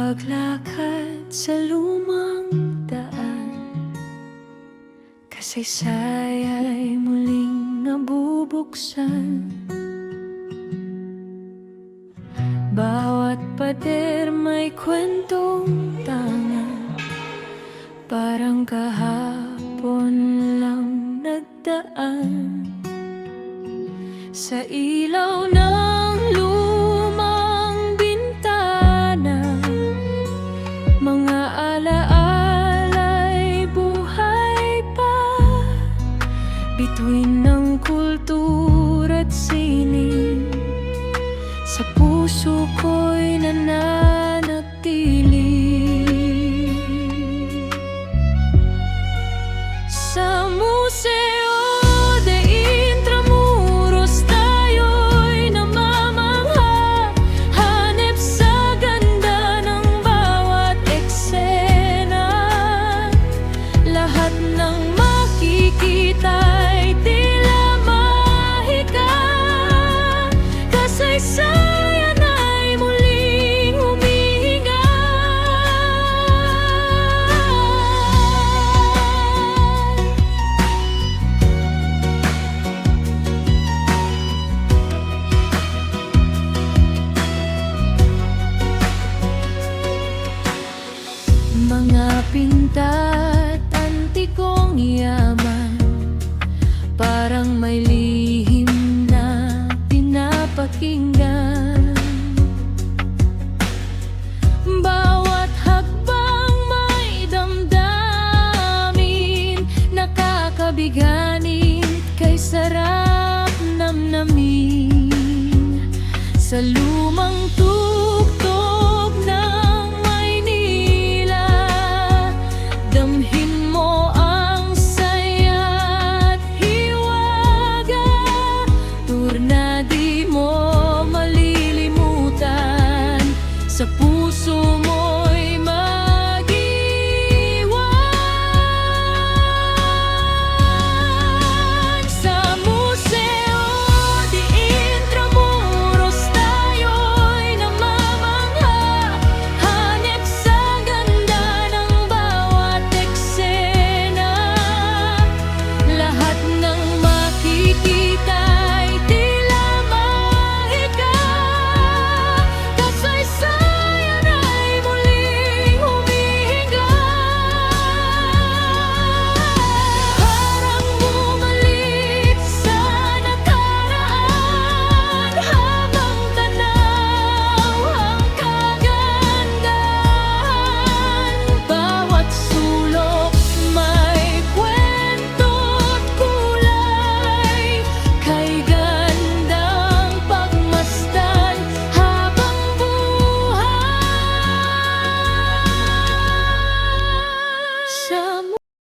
paglakad sa lumang daan, kasaysay ay muling nabubuksan. Bawat pader may kwentong tanga, parang kahapon lang nagdaan. Sa ilaw ng lumang bintana, mga alaala'y buhay pa. Bituin ng kultura at sining, sa puso ko'y nananatili. Sa museo de Intramuros tayo'y namamangha, hanep sa ganda ng bawat eksena. Lahat ng makikita'y tila mahika, kasaysayan ay muling humihinga. Mga pinta't antikong yaman, parang may lihim na pinapakinggan. Bawat hakbang may damdamin, nakakabiganin kay sarap namnamin. Sa lumang